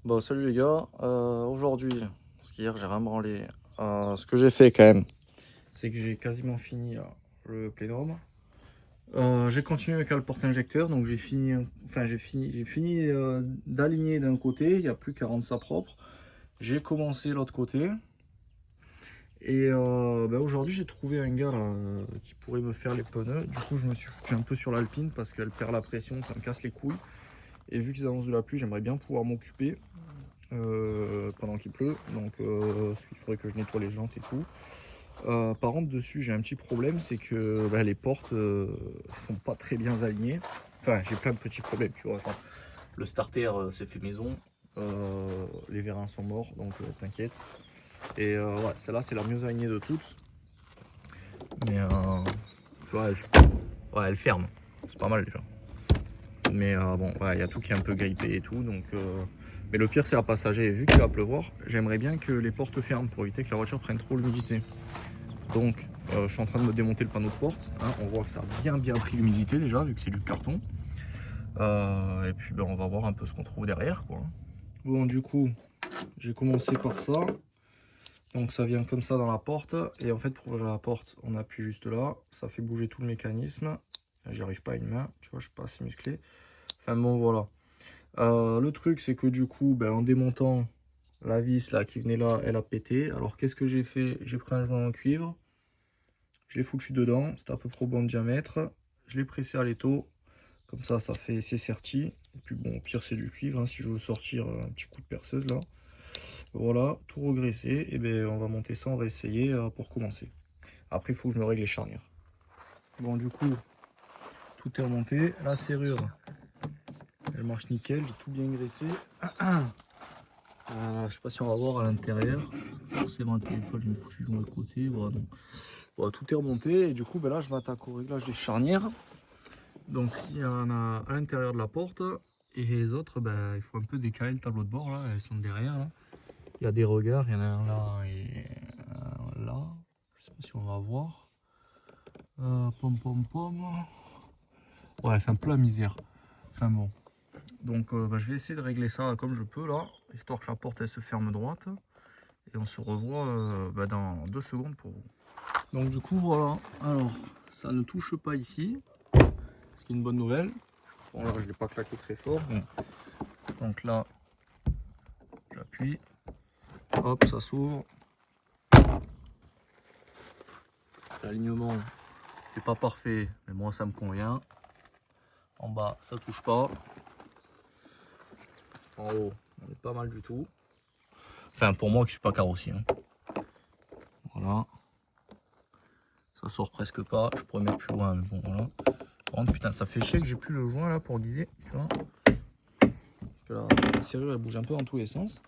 Bon, salut les gars. Aujourd'hui, parce qu'hier j'ai rien branlé, ce que j'ai fait quand même, c'est que j'ai quasiment fini là, le plénum. J'ai continué avec le porte-injecteur, donc j'ai fini d'aligner d'un côté, il n'y a plus qu'à rendre ça propre. J'ai commencé l'autre côté. Et aujourd'hui j'ai trouvé un gars là, qui pourrait me faire les pneus. Du coup je me suis foutu un peu sur l'Alpine parce qu'elle perd la pression, ça me casse les couilles. Et vu qu'ils annoncent de la pluie, j'aimerais bien pouvoir m'occuper pendant qu'il pleut. Donc il faudrait que je nettoie les jantes et tout. Par contre dessus j'ai un petit problème, c'est que les portes sont pas très bien alignées. Enfin j'ai plein de petits problèmes, tu vois. Enfin, le starter s'est fait maison. Les vérins sont morts, donc t'inquiète. Et ouais, celle-là c'est la mieux alignée de toutes. Mais ouais, elle ferme. C'est pas mal déjà. Mais bon, il y a tout qui est un peu grippé et tout. Donc, mais le pire, c'est la passager. Et vu qu'il va pleuvoir, j'aimerais bien que les portes ferment pour éviter que la voiture prenne trop l'humidité. Donc, je suis en train de me démonter le panneau de porte. Hein. On voit que ça a bien pris l'humidité déjà, vu que c'est du carton. Et puis, on va voir un peu ce qu'on trouve derrière, quoi. Bon, du coup, j'ai commencé par ça. Donc, ça vient comme ça dans la porte. Et en fait, pour ouvrir la porte, on appuie juste là. Ça fait bouger tout le mécanisme. J'y arrive pas à une main. Tu vois, je suis pas assez musclé. Enfin, bon, voilà. Le truc, c'est que du coup, en démontant la vis là qui venait là, elle a pété. Alors, qu'est-ce que j'ai fait? J'ai pris un joint en cuivre. Je l'ai foutu dedans. C'était à peu près au bon diamètre. Je l'ai pressé à l'étau. Comme ça, c'est serti. Et puis bon, au pire, c'est du cuivre. Hein, si je veux sortir un petit coup de perceuse là. Voilà, tout regraissé. Et on va monter ça, on va essayer pour commencer. Après, il faut que je me règle les charnières. Bon, du coup, tout est remonté. La serrure, elle marche nickel. J'ai tout bien graissé. Je sais pas si on va voir à l'intérieur. Forcément, le téléphone, je me foutu de l'autre côté. Voilà, donc. Voilà, tout est remonté. Et du coup, là, je m'attaque au réglage des charnières. Donc, il y en a à l'intérieur de la porte. Et les autres, il faut un peu décaler le tableau de bord. Là, elles sont derrière. Là. Il y a des regards. Il y en a un là et un là. Je sais pas si on va voir. Pom. Ouais, c'est un peu la misère. Enfin bon. Donc, je vais essayer de régler ça comme je peux là. Histoire que la porte, elle se ferme droite. Et on se revoit dans 2 secondes pour vous. Donc du coup voilà, alors ça ne touche pas ici, ce qui est une bonne nouvelle. Bon là je ne l'ai pas claqué très fort. Donc là j'appuie, hop ça s'ouvre. L'alignement c'est pas parfait mais moi ça me convient. En bas ça touche pas. En haut on est pas mal du tout. Enfin pour moi qui suis pas carrossier. Hein. Voilà. Ça sort presque pas, je pourrais mettre plus loin mais bon voilà. Par contre putain ça fait chier que j'ai plus le joint là pour guider, tu vois. La serrure elle bouge un peu dans tous les sens.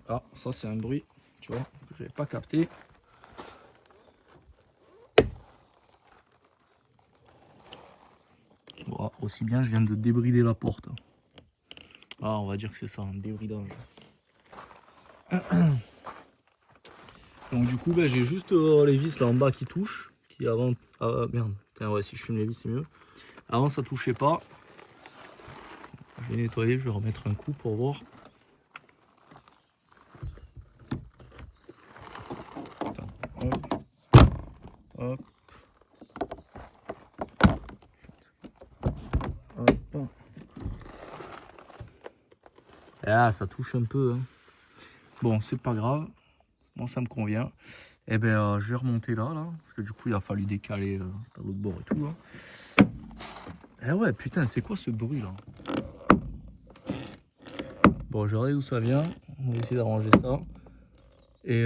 Ah ça c'est un bruit, tu vois, que j'avais pas capté. Bon, aussi bien je viens de débrider la porte. Ah on va dire que c'est ça, un débridage. Donc du coup j'ai juste les vis là en bas qui touchent. Qui avant. Ah merde, putain, ouais si je filme les vis c'est mieux. Avant ça touchait pas. Je vais nettoyer, je vais remettre un coup pour voir. Attends, hop. Hop. Ah ça touche un peu. Hein. Bon c'est pas grave. Moi ça me convient. Et je vais remonter là, parce que du coup il a fallu décaler le tableau de bord et tout. Hein. Eh ouais putain c'est quoi ce bruit là? Bon je regarde d'où ça vient. On va essayer d'arranger ça. Et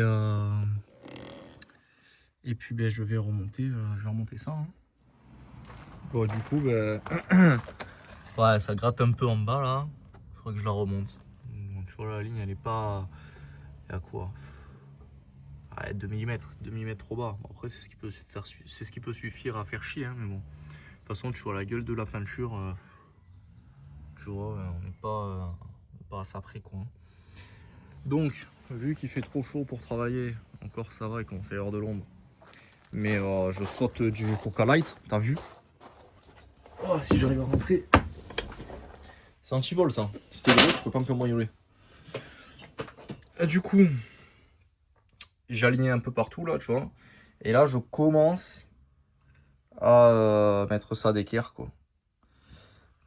puis je vais remonter ça. Hein. Bon du coup ouais ça gratte un peu en bas là. Il faudrait que je la remonte. Donc, tu vois la ligne elle est pas. Il y a quoi? Ouais, 2 mm, 2 mm trop bas. Bon, après c'est ce qui peut suffire à faire chier, hein, mais bon. De toute façon tu vois la gueule de la peinture. Tu vois, on n'est pas à ça près quoi. Donc vu qu'il fait trop chaud pour travailler, encore ça va et qu'on fait l'heure de l'ombre. Mais je saute du Coca Light, t'as vu? Oh, si j'arrive à rentrer. C'est anti-vol ça. Si t'es gros, je peux pas me cambrioler. Et du coup, j'ai aligné un peu partout là, tu vois. Et là, je commence à mettre ça d'équerre, quoi.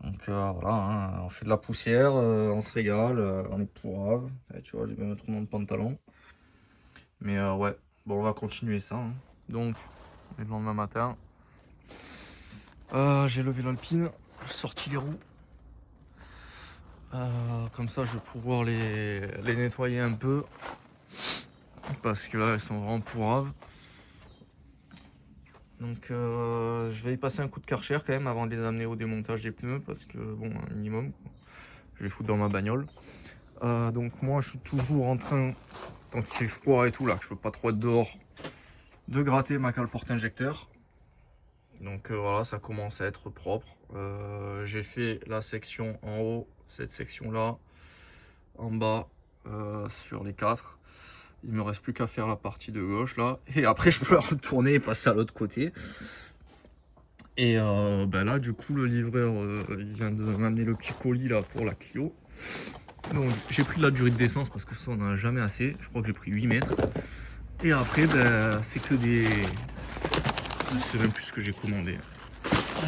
Donc voilà, hein, on fait de la poussière, on se régale, on est pourrave. Tu vois, j'ai même un trou dans le pantalon. Mais ouais, bon, on va continuer ça. Hein. Donc, on est le lendemain matin. J'ai levé l'Alpine, j'ai sorti les roues. Comme ça, je vais pouvoir les nettoyer un peu. Parce que là, elles sont vraiment pourraves. Donc, je vais y passer un coup de Karcher quand même avant de les amener au démontage des pneus. Parce que, bon, un minimum, quoi. Je vais les foutre dans ma bagnole. Donc, moi, je suis toujours en train, tant qu'il fait froid et tout, là, que je peux pas trop être dehors, de gratter ma cale porte-injecteur. Donc voilà, ça commence à être propre. J'ai fait la section en haut, cette section là, en bas, sur les 4. Il me reste plus qu'à faire la partie de gauche là. Et après je peux la retourner et passer à l'autre côté. Et ben là du coup le livreur il vient de m'amener le petit colis là pour la Clio. Donc j'ai pris de la durée d'essence parce que ça on en a jamais assez. Je crois que j'ai pris 8 mètres. Et après ben, c'est que des... Je sais même plus ce que j'ai commandé.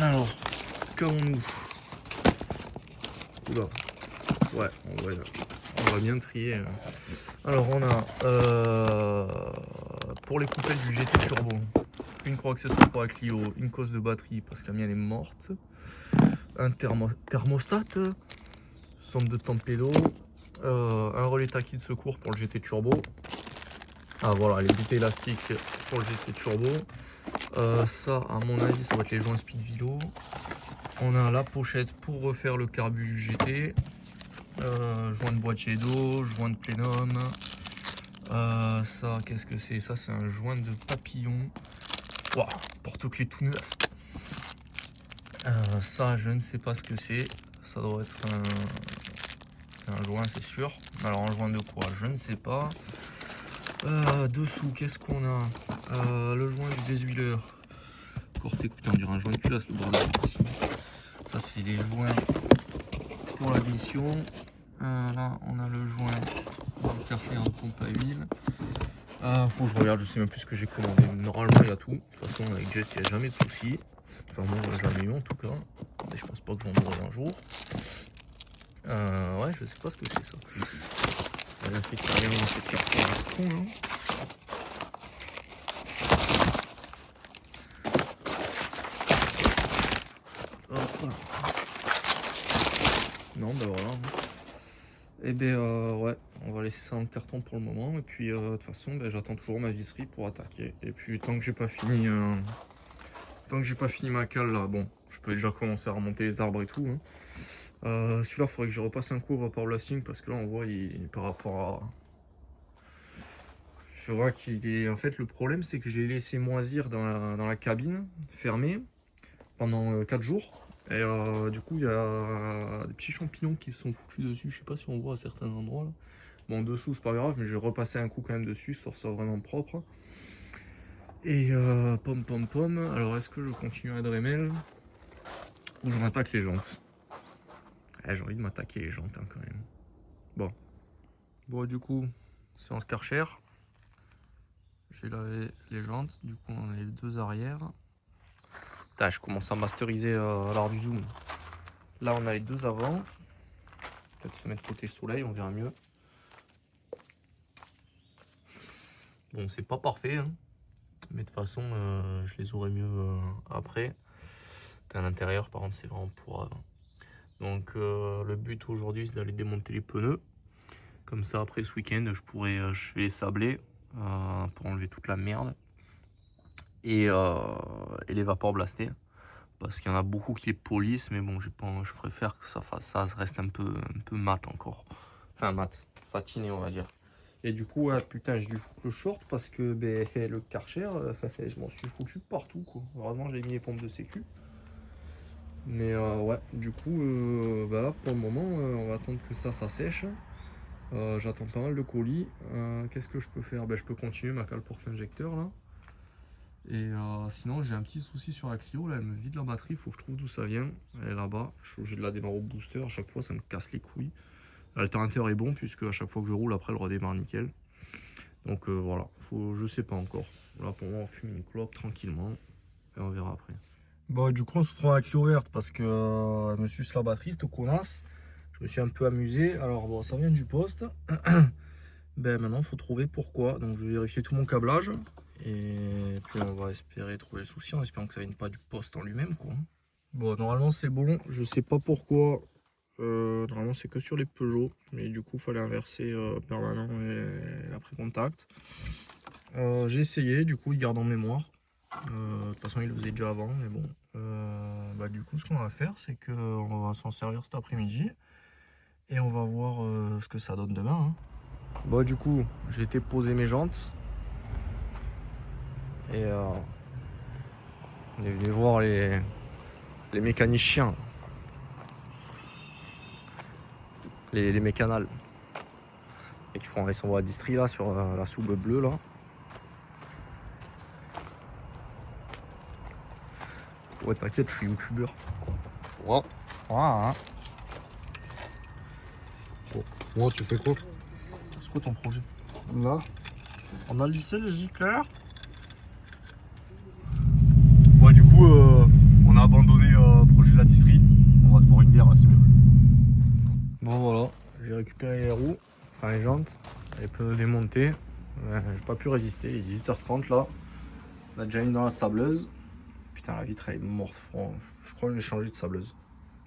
Alors, qu'avons-nous? Oula. Ouais, on va bien trier. Alors, on a pour les coupelles du GT Turbo, une croix accessoire pour la Clio, une cause de batterie parce que la mienne est morte, un thermostat, sonde de tempédo, un relais taquis de secours pour le GT Turbo. Ah voilà, les bouteilles élastiques pour le GT Turbo. Ça, à mon avis, ça va être les joints Speed Vilo. On a la pochette pour refaire le carbu du GT. Joint de boîtier d'eau, joint de plénum. Ça, qu'est-ce que c'est? Ça, c'est un joint de papillon. Waouh, porte-clés tout neuf. Ça, je ne sais pas ce que c'est. Ça doit être un joint, c'est sûr. Alors, un joint de quoi? Je ne sais pas. Dessous, qu'est-ce qu'on a? Le joint du désuileur. Porte, écoutez, on dirait un joint de culasse, le bordel. Ça, c'est les joints pour la mission. Là, on a le joint du Karcher de pompe à huile. Faut que je regarde, je sais même plus ce que j'ai commandé. Normalement, il y a tout. De toute façon, avec Jet, il n'y a jamais de soucis. Enfin, moi, j'en ai jamais eu en tout cas. Et je pense pas que j'en aurai un jour. Ouais, je sais pas ce que c'est ça. Elle a fait carrément cette carte à con, là. Non, bah voilà. Et ben ouais, on va laisser ça dans le carton pour le moment. Et puis de toute façon, ben, j'attends toujours ma visserie pour attaquer. Et puis tant que j'ai pas fini, ma cale là, bon, je peux déjà commencer à remonter les arbres et tout. Hein. Celui-là, il faudrait que je repasse un coup au vapor blasting parce que là, on voit par rapport à. Je vois qu'il est. En fait, le problème, c'est que j'ai laissé moisir dans la cabine fermée pendant 4 jours. Et du coup, il y a des petits champignons qui se sont foutus dessus. Je sais pas si on voit à certains endroits là. Bon, dessous, c'est pas grave, mais je vais repasser un coup quand même dessus, ça sort vraiment propre. Et pom. Alors, est-ce que je continue à Dremel ou j'en attaque les jantes? J'ai envie de m'attaquer les jantes hein, quand même. Bon, du coup, séance Karcher. J'ai lavé les jantes, du coup, on a les deux arrières. Putain, je commence à masteriser l'art du zoom. Là, on a les deux avant. Peut-être se mettre côté soleil, on verra mieux. Bon, c'est pas parfait, hein. Mais de toute façon, je les aurai mieux après. À l'intérieur, par contre, c'est vraiment pourrave. Donc, le but aujourd'hui, c'est d'aller démonter les pneus. Comme ça, après ce week-end, je vais les sabler pour enlever toute la merde. Et les vapeurs blastés. Parce qu'il y en a beaucoup qui les polissent, mais bon, je préfère que ça reste un peu mat encore. Enfin, mat, satiné, on va dire. Et du coup, putain, j'ai dû foutre le short parce que ben, le Karcher, je m'en suis foutu partout, quoi. Heureusement, j'ai mis les pompes de sécu. Mais ouais, du coup, bah là, pour le moment, on va attendre que ça sèche. J'attends pas mal de colis. Qu'est-ce que je peux faire? Ben, je peux continuer ma cale porte-injecteur, là. Et sinon, j'ai un petit souci sur la Clio. Là, elle me vide la batterie. Il faut que je trouve d'où ça vient. Elle est là-bas. Je suis obligé de la démarrer au booster. À chaque fois, ça me casse les couilles. L'alternateur est bon, puisque à chaque fois que je roule, après, elle redémarre nickel. Donc voilà, je sais pas encore. Là, pour moi, on fume une clope tranquillement. Et on verra après. Bon, du coup, on se retrouve à la Clio verte parce que elle me suce la batterie, cette connasse. Je me suis un peu amusé. Alors, bon, ça vient du poste. Ben maintenant, il faut trouver pourquoi. Donc, je vais vérifier tout mon câblage. Et puis, on va espérer trouver le souci en espérant que ça vienne pas du poste en lui-même, quoi. Bon, normalement, c'est bon. Je sais pas pourquoi. Normalement, c'est que sur les Peugeot. Mais du coup, il fallait inverser permanent et l'après-contact. J'ai essayé. Du coup, il garde en mémoire. De toute façon, il le faisait déjà avant. Mais bon. Bah, du coup, ce qu'on va faire, c'est qu'on va s'en servir cet après-midi. Et on va voir ce que ça donne demain. Hein. Bon, du coup, j'ai été poser mes jantes. Et on est venu voir les mécaniciens. Les mécanales. Et qui font les son à distri là sur la soube bleue là. Ouais, t'inquiète, je suis youtubeur. Ouais. Ouais, hein. Bon. Moi, tu fais quoi? C'est quoi ton projet? Là. On a lissé les gicleurs. Ouais, du coup, on a abandonné le projet de la distri. On va se boire une bière là, c'est mieux. Bon, voilà, j'ai récupéré les roues, enfin les jantes, les pneus démontés. J'ai pas pu résister, il est 18h30 là. On a déjà une dans la sableuse. Putain, la vitre elle est morte. Je crois que j'ai changé de sableuse.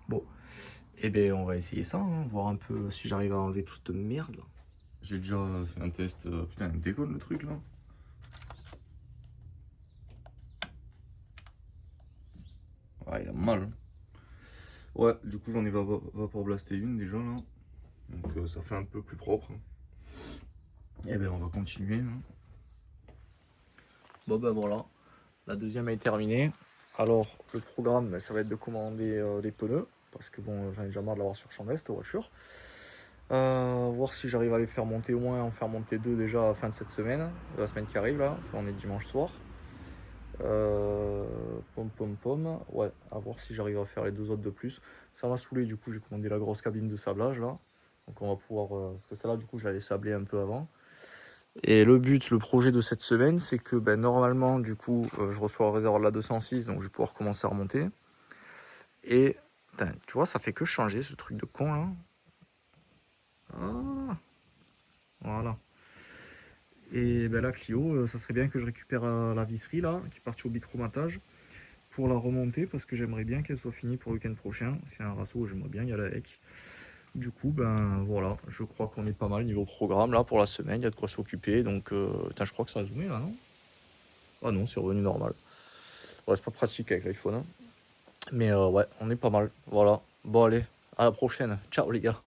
Bon, et ben on va essayer ça, hein, voir un peu si j'arrive à enlever toute cette merde là. J'ai déjà fait un test. Putain, il déconne le truc là. Ouais, il a mal. Hein. Ouais, du coup, j'en ai vapor blasté une déjà là. Donc ça fait un peu plus propre. Hein. Et ben on va continuer. Hein. Bon ben voilà, la deuxième est terminée. Alors le programme, ben, ça va être de commander les pneus. Parce que bon, j'en ai déjà marre de l'avoir sur chandelle cette voiture. Voir si j'arrive à les faire monter au moins, en faire monter 2 déjà à la fin de cette semaine, de la semaine qui arrive là, ça on est dimanche soir. Ouais, à voir si j'arrive à faire les 2 autres de plus. Ça m'a saoulé, du coup j'ai commandé la grosse cabine de sablage là. Donc on va pouvoir, parce que celle-là du coup je l'avais sablée un peu avant. Et le projet de cette semaine, c'est que ben, normalement du coup je reçois le réservoir de la 206, donc je vais pouvoir commencer à remonter. Et putain, tu vois, ça fait que changer ce truc de con là. Ah, voilà. Et ben la Clio, ça serait bien que je récupère la visserie là, qui est partie au bichromatage, pour la remonter, parce que j'aimerais bien qu'elle soit finie pour le week-end prochain. C'est un raceau, j'aimerais bien y aller avec. Du coup, ben voilà, je crois qu'on est pas mal niveau programme là pour la semaine, il y a de quoi s'occuper. Donc, putain, je crois que ça a zoomé là, non? Ah non, c'est revenu normal. Ouais, c'est pas pratique avec l'iPhone. Hein. Mais ouais, on est pas mal. Voilà. Bon, allez, à la prochaine. Ciao les gars.